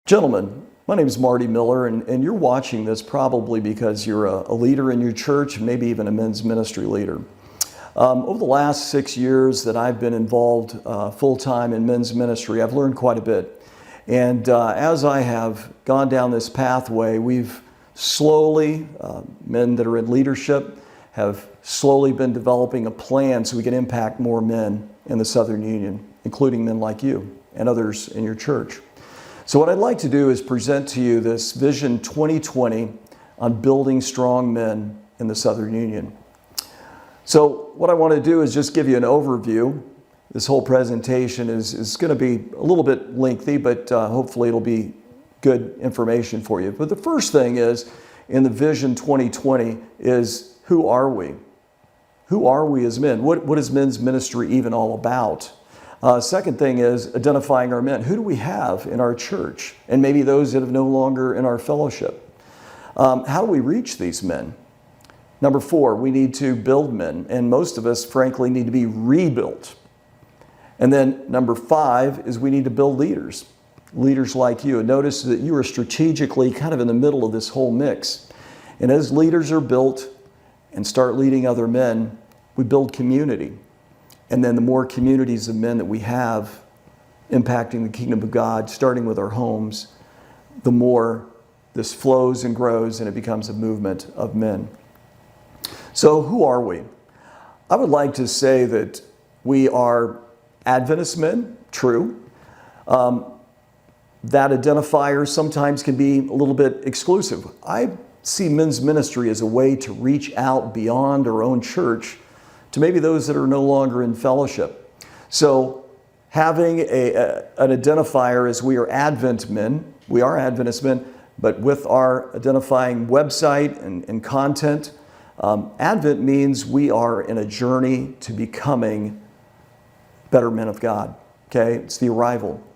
Gentlemen, my name is Marty Miller, and you're watching this probably because you're a leader in your church, maybe even a men's ministry leader. Over the last 6 years that I've been involved full-time in men's ministry, I've learned quite a bit. And as I have gone down this pathway, we've slowly, men that are in leadership, have slowly been developing a plan so we can impact more men in the Southern Union, including men like you and others in your church. So what I'd like to do is present to you this Vision 2020 on building strong men in the Southern Union. So what I want to do is just give you an overview. This whole presentation is going to be a little bit lengthy, but hopefully it'll be good information for you. But the first thing is, in the Vision 2020, is who are we? Who are we as men? What is men's ministry even all about? Second thing is identifying our men. Who do we have in our church? And maybe those that are no longer in our fellowship. How do we reach these men? Number 4, we need to build men. And most of us, frankly, need to be rebuilt. And then number 5 is we need to build leaders. Leaders like you. And notice that you are strategically kind of in the middle of this whole mix. And as leaders are built and start leading other men, we build community. And then the more communities of men that we have impacting the kingdom of God, starting with our homes, the more this flows and grows and it becomes a movement of men. So who are we? I would like to say that we are Adventist men, true. That identifier sometimes can be a little bit exclusive. I see men's ministry as a way to reach out beyond our own church to maybe those that are no longer in fellowship. So having an identifier as we are Advent men, we are Adventist men, but with our identifying website and content, Advent means we are in a journey to becoming better men of God, okay? It's the arrival.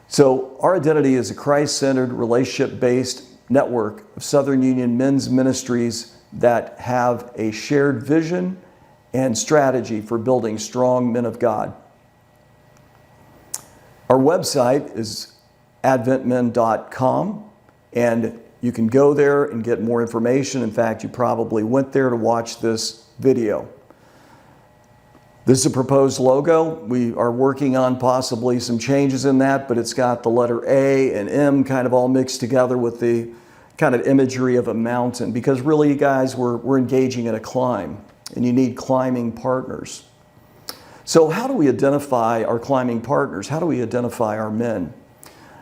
So our identity is a Christ-centered, relationship-based network of Southern Union men's ministries that have a shared vision and strategy for building strong men of God. Our website is adventmen.com, and you can go there and get more information. In fact, you probably went there to watch this video. This is a proposed logo. We are working on possibly some changes in that, but it's got the letter A and M kind of all mixed together with the kind of imagery of a mountain, because really, guys, we're engaging in a climb. And you need climbing partners. So how do we identify our climbing partners? How do we identify our men?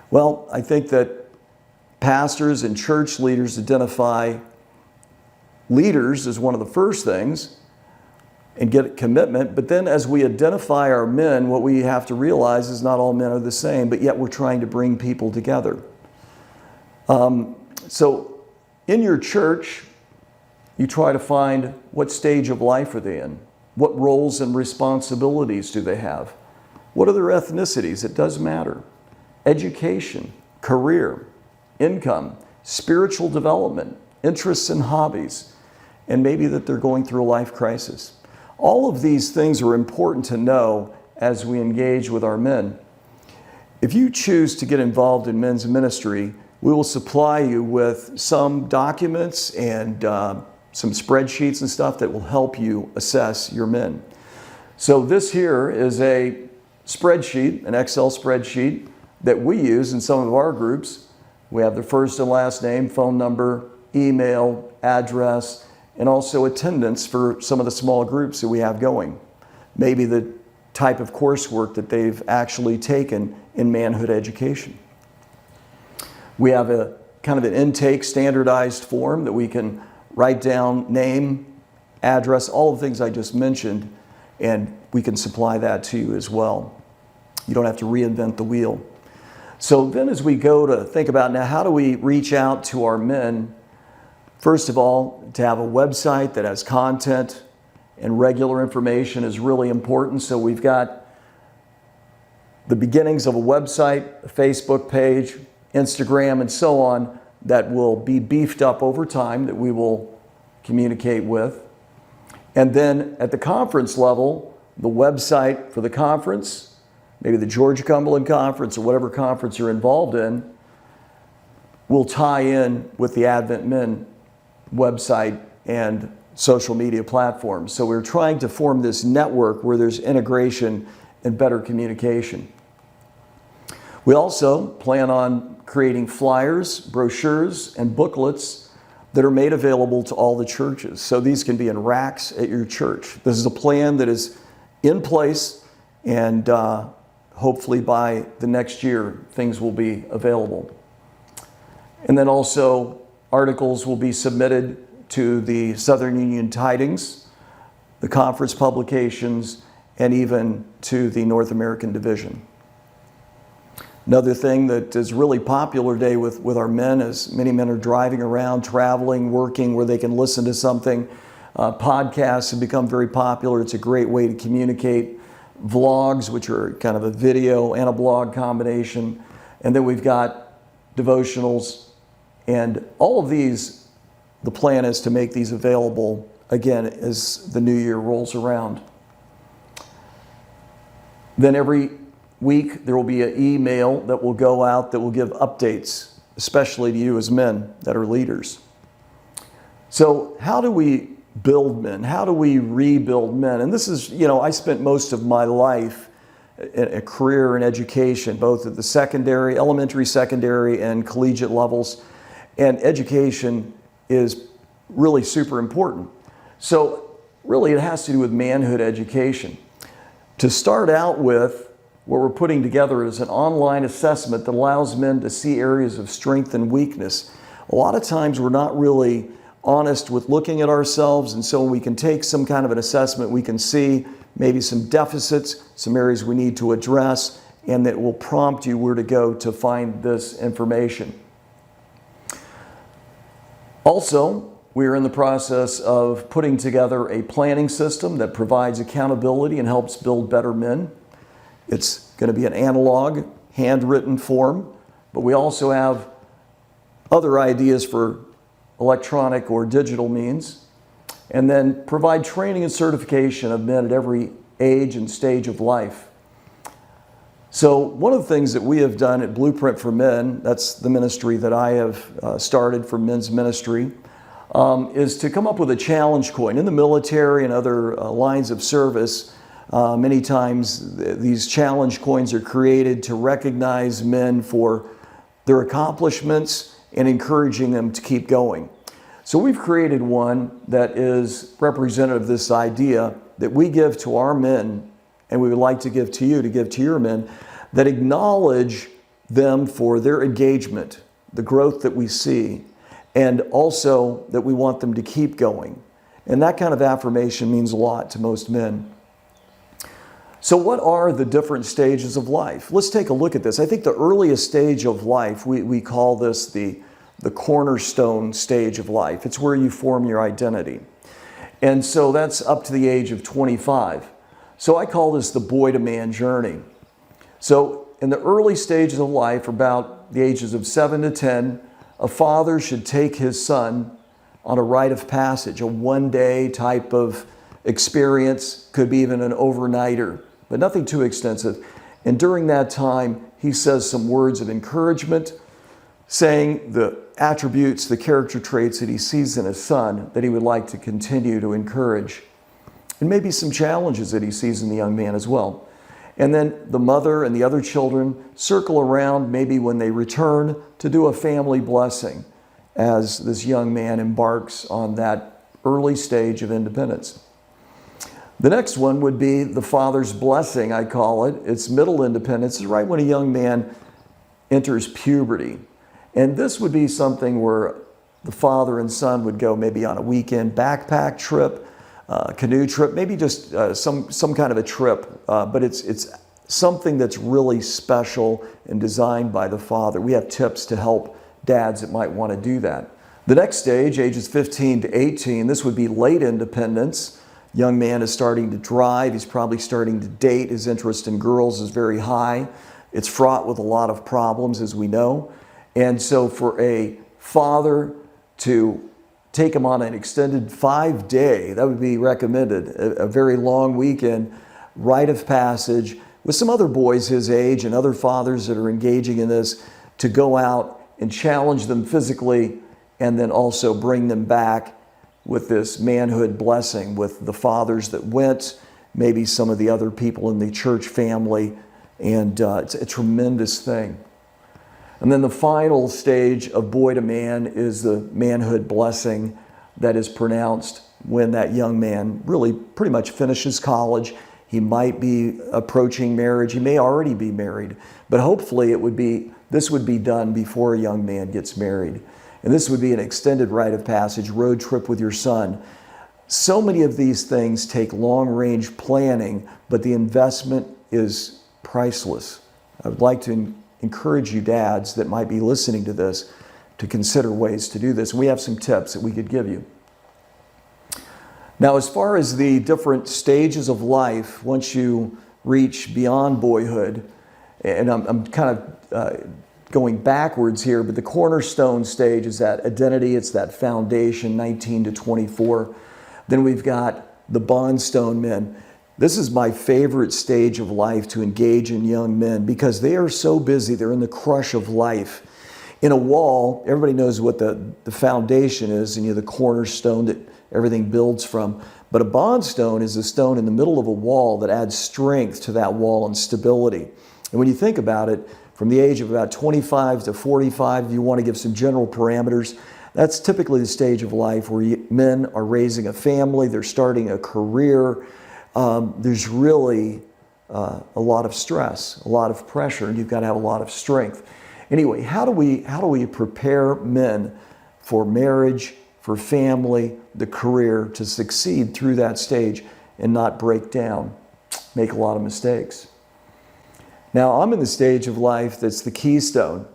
Well, I think that pastors and church leaders identify leaders as one of the first things and get commitment. But then as we identify our men, what we have to realize is not all men are the same, but yet we're trying to bring people together. So in your church, you try to find what stage of life are they in? What roles and responsibilities do they have? What are their ethnicities? It does matter. Education, career, income, spiritual development, interests and hobbies, and maybe that they're going through a life crisis. All of these things are important to know as we engage with our men. If you choose to get involved in men's ministry, we will supply you with some documents and some spreadsheets and stuff that will help you assess your men. So this here is a spreadsheet, an Excel spreadsheet that we use in some of our groups. We have their first and last name, phone number, email, address, and also attendance for some of the small groups that we have going. Maybe the type of coursework that they've actually taken in manhood education. We have a kind of an intake standardized form that we can write down name, address, all the things I just mentioned, and we can supply that to you as well. You don't have to reinvent the wheel. So then as we go to think about now, how do we reach out to our men? First of all, to have a website that has content and regular information is really important. So we've got the beginnings of a website, a Facebook page, Instagram, and so on, that will be beefed up over time, that we will communicate with. And then at the conference level, the website for the conference, maybe the Georgia-Cumberland conference or whatever conference you're involved in, will tie in with the Advent Men website and social media platforms. So we're trying to form this network where there's integration and better communication. We also plan on creating flyers, brochures, and booklets that are made available to all the churches. So these can be in racks at your church. This is a plan that is in place, and hopefully by the next year, things will be available. And then also, articles will be submitted to the Southern Union Tidings, the conference publications, and even to the North American Division. Another thing that is really popular today with our men is many men are driving around, traveling, working, where they can listen to something. Podcasts have become very popular. It's a great way to communicate. Vlogs, which are kind of a video and a blog combination. And then we've got devotionals. And all of these, the plan is to make these available again as the new year rolls around. Then every week there will be an email that will go out that will give updates, especially to you as men that are leaders. So how do we build men? How do we rebuild men? And this is, I spent most of my life, a career in education, both at the secondary, elementary, secondary, and collegiate levels. And education is really super important. So really it has to do with manhood education. To start out with, what we're putting together is an online assessment that allows men to see areas of strength and weakness. A lot of times we're not really honest with looking at ourselves, and so when we can take some kind of an assessment, we can see maybe some deficits, some areas we need to address, and that will prompt you where to go to find this information. Also, we are in the process of putting together a planning system that provides accountability and helps build better men. It's going to be an analog, handwritten form, but we also have other ideas for electronic or digital means, and then provide training and certification of men at every age and stage of life. So one of the things that we have done at Blueprint for Men, that's the ministry that I have started for men's ministry, is to come up with a challenge coin. In the military and other lines of service, many times these challenge coins are created to recognize men for their accomplishments and encouraging them to keep going. So we've created one that is representative of this idea that we give to our men, and we would like to give to you, to give to your men, that acknowledge them for their engagement, the growth that we see, and also that we want them to keep going. And that kind of affirmation means a lot to most men. So what are the different stages of life? Let's take a look at this. I think the earliest stage of life, we call this the cornerstone stage of life. It's where you form your identity. And so that's up to the age of 25. So I call this the boy to man journey. So in the early stages of life, about the ages of 7 to 10, a father should take his son on a rite of passage, a one-day type of experience, could be even an overnighter, but nothing too extensive. And during that time, he says some words of encouragement, saying the attributes, the character traits that he sees in his son that he would like to continue to encourage. And maybe some challenges that he sees in the young man as well. And then the mother and the other children circle around, maybe when they return, to do a family blessing as this young man embarks on that early stage of independence. The next one would be the father's blessing, I call it. It's middle independence. It's right when a young man enters puberty. And this would be something where the father and son would go maybe on a weekend backpack trip, canoe trip, maybe just some kind of a trip. But it's something that's really special and designed by the father. We have tips to help dads that might want to do that. The next stage, ages 15 to 18, this would be late independence. Young man is starting to drive. He's probably starting to date. His interest in girls is very high. It's fraught with a lot of problems, as we know. And so for a father to take him on an extended 5-day, that would be recommended, a very long weekend, rite of passage, with some other boys his age and other fathers that are engaging in this, to go out and challenge them physically, and then also bring them back with this manhood blessing with the fathers that went, maybe some of the other people in the church family, and it's a tremendous thing. And then the final stage of boy to man is the manhood blessing that is pronounced when that young man really pretty much finishes college. He might be approaching marriage. He may already be married, but hopefully this would be done before a young man gets married. And this would be an extended rite of passage, road trip with your son. So many of these things take long-range planning, but the investment is priceless. I would like to encourage you dads that might be listening to this to consider ways to do this. And we have some tips that we could give you. Now, as far as the different stages of life, once you reach beyond boyhood, and I'm kind of going backwards here, but the cornerstone stage is that identity, it's that foundation, 19 to 24. Then we've got the bondstone men. This is my favorite stage of life to engage in young men because they are so busy, they're in the crush of life. In a wall, everybody knows what the foundation is, and the cornerstone that everything builds from. But a bondstone is a stone in the middle of a wall that adds strength to that wall and stability. And when you think about it, from the age of about 25 to 45, if you want to give some general parameters, that's typically the stage of life where men are raising a family, they're starting a career. There's really a lot of stress, a lot of pressure, and you've got to have a lot of strength. Anyway, how do we prepare men for marriage, for family, the career, to succeed through that stage and not break down, make a lot of mistakes? Now, I'm in the stage of life that's the keystone.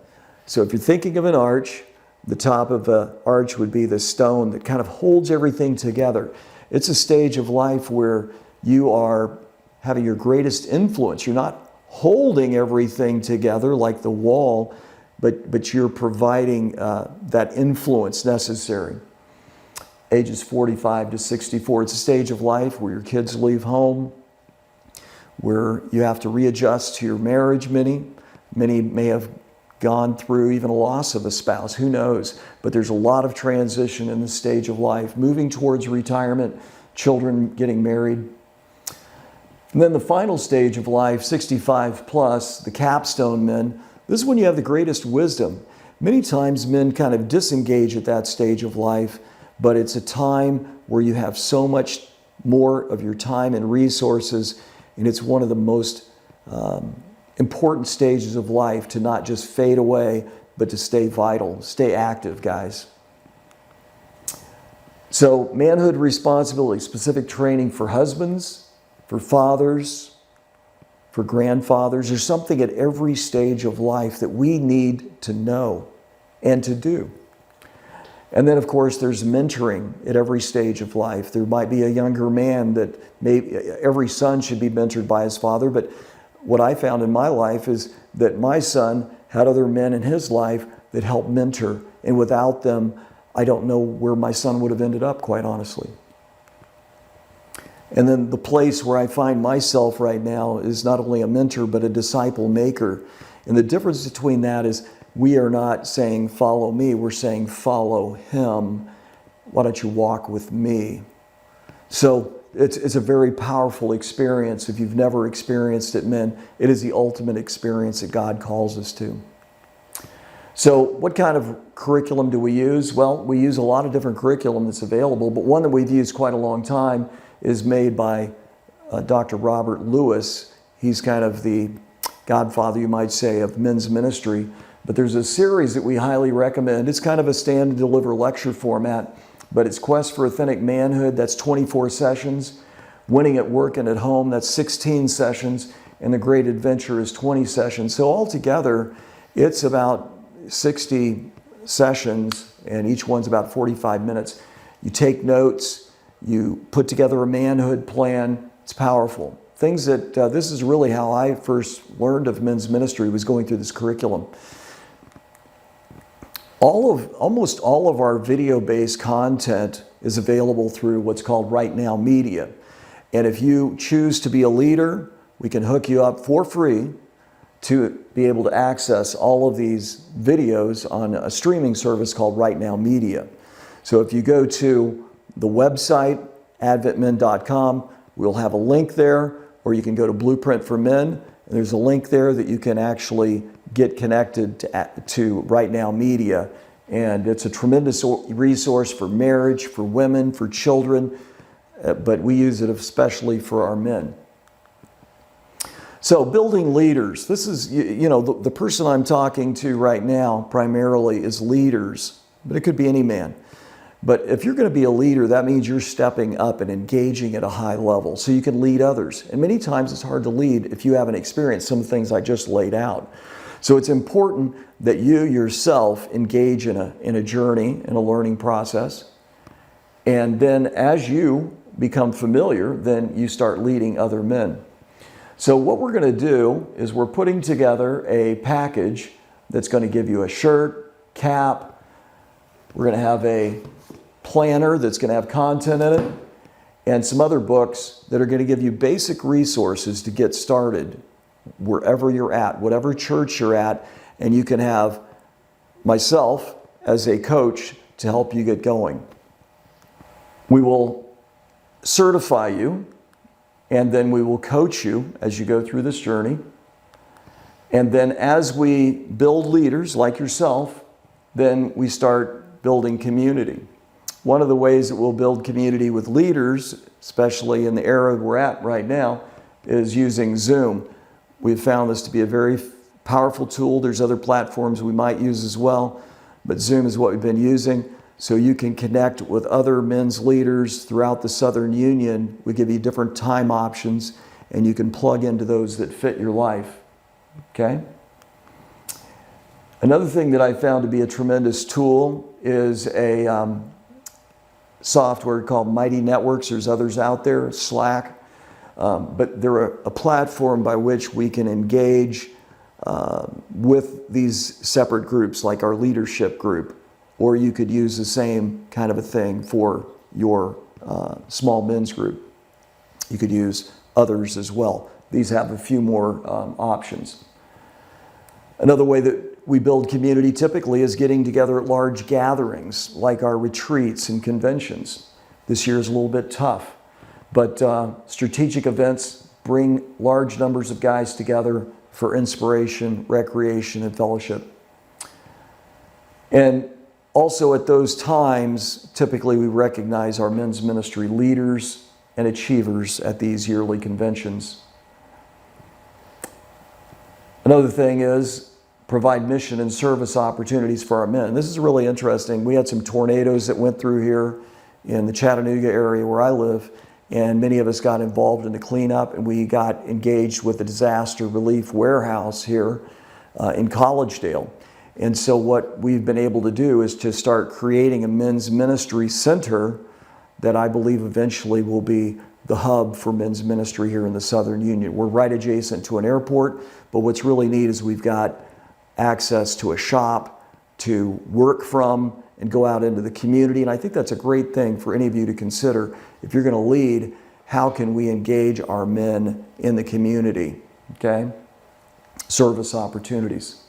So if you're thinking of an arch, the top of the arch would be the stone that kind of holds everything together. It's a stage of life where you are having your greatest influence. You're not holding everything together like the wall, but you're providing that influence necessary. Ages 45 to 64, it's a stage of life where your kids leave home, where you have to readjust to your marriage. Many may have gone through even a loss of a spouse, who knows? But there's a lot of transition in this stage of life, moving towards retirement, children getting married. And then the final stage of life, 65 plus, the capstone men, this is when you have the greatest wisdom. Many times men kind of disengage at that stage of life, but it's a time where you have so much more of your time and resources, and it's one of the most important stages of life to not just fade away, but to stay vital, stay active, guys. So manhood responsibility, specific training for husbands, for fathers, for grandfathers. There's something at every stage of life that we need to know and to do. And then, of course, there's mentoring at every stage of life. There might be a younger man that every son should be mentored by his father, but what I found in my life is that my son had other men in his life that helped mentor, and without them, I don't know where my son would have ended up, quite honestly. And then the place where I find myself right now is not only a mentor, but a disciple maker. And the difference between that is we are not saying, follow me, we're saying, follow him. Why don't you walk with me? So it's a very powerful experience. If you've never experienced it, men, it is the ultimate experience that God calls us to. So what kind of curriculum do we use? Well, we use a lot of different curriculum that's available, but one that we've used quite a long time is made by Dr. Robert Lewis. He's kind of the godfather, you might say, of men's ministry. But there's a series that we highly recommend. It's kind of a stand and deliver lecture format, but it's Quest for Authentic Manhood. That's 24 sessions. Winning at Work and at Home, that's 16 sessions. And The Great Adventure is 20 sessions. So altogether, it's about 60 sessions, and each one's about 45 minutes. You take notes, you put together a manhood plan. It's powerful. Things that, this is really how I first learned of men's ministry, was going through this curriculum. Almost all of our video-based content is available through what's called Right Now Media. And if you choose to be a leader, we can hook you up for free to be able to access all of these videos on a streaming service called Right Now Media. So if you go to the website, adventmen.com, we'll have a link there, or you can go to Blueprint for Men, and there's a link there that you can actually get connected to Right Now Media. And it's a tremendous resource for marriage, for women, for children, but we use it especially for our men. So building leaders. This is, the person I'm talking to right now primarily is leaders, but it could be any man. But if you're going to be a leader, that means you're stepping up and engaging at a high level so you can lead others. And many times it's hard to lead if you haven't experienced some of the things I just laid out. So it's important that you yourself engage in a journey, in a learning process. And then as you become familiar, then you start leading other men. So what we're going to do is we're putting together a package that's going to give you a shirt, cap. We're going to have a planner that's going to have content in it, and some other books that are going to give you basic resources to get started wherever you're at, whatever church you're at, and you can have myself as a coach to help you get going. We will certify you, and then we will coach you as you go through this journey. And then as we build leaders like yourself, then we start building community. One of the ways that we'll build community with leaders, especially in the era we're at right now, is using Zoom. We've found this to be a very powerful tool. There's other platforms we might use as well, but Zoom is what we've been using. So you can connect with other men's leaders throughout the Southern Union. We give you different time options, and you can plug into those that fit your life. Okay? Another thing that I found to be a tremendous tool is a software called Mighty Networks. There's others out there, Slack. But they're a platform by which we can engage with these separate groups, like our leadership group. Or you could use the same kind of a thing for your small men's group. You could use others as well. These have a few more options. Another way that we build community typically is getting together at large gatherings, like our retreats and conventions. This year is a little bit tough, but strategic events bring large numbers of guys together for inspiration, recreation, and fellowship. And also at those times, typically we recognize our men's ministry leaders and achievers at these yearly conventions. Another thing is provide mission and service opportunities for our men. This is really interesting. We had some tornadoes that went through here in the Chattanooga area where I live, and many of us got involved in the cleanup, and we got engaged with the disaster relief warehouse here in Collegedale. And so what we've been able to do is to start creating a men's ministry center that I believe eventually will be the hub for men's ministry here in the Southern Union. We're right adjacent to an airport, but what's really neat is we've got access to a shop to work from and go out into the community. And I think that's a great thing for any of you to consider. If you're going to lead, how can we engage our men in the community? Okay? Service opportunities.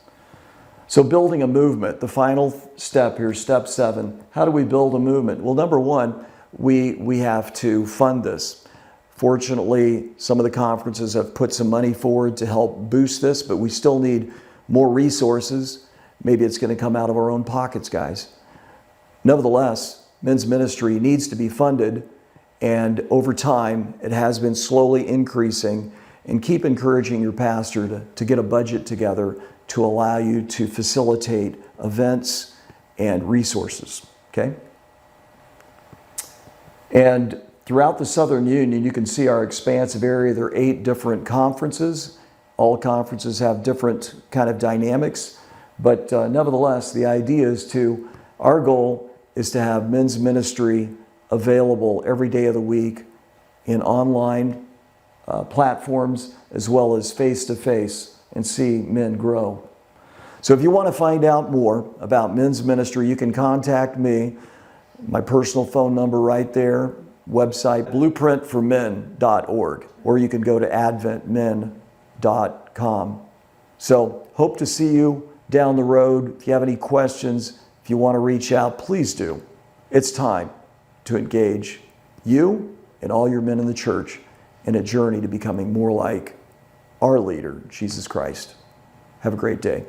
So building a movement, the final step here, step 7. How do we build a movement? Well, number one, we have to fund this. Fortunately, some of the conferences have put some money forward to help boost this, but we still need more resources. Maybe it's going to come out of our own pockets, guys. Nevertheless, men's ministry needs to be funded, and over time, it has been slowly increasing. And keep encouraging your pastor to get a budget together to allow you to facilitate events and resources, okay? And throughout the Southern Union, you can see our expansive area. There are 8 different conferences. All conferences have different kind of dynamics, but nevertheless, the idea is our goal is to have men's ministry available every day of the week in online platforms as well as face-to-face, and see men grow. So if you want to find out more about men's ministry, you can contact me. My personal phone number right there, website blueprintformen.org, or you can go to adventmen.com. So hope to see you down the road. If you have any questions, if you want to reach out, please do. It's time to engage you and all your men in the church in a journey to becoming more like our leader, Jesus Christ. Have a great day.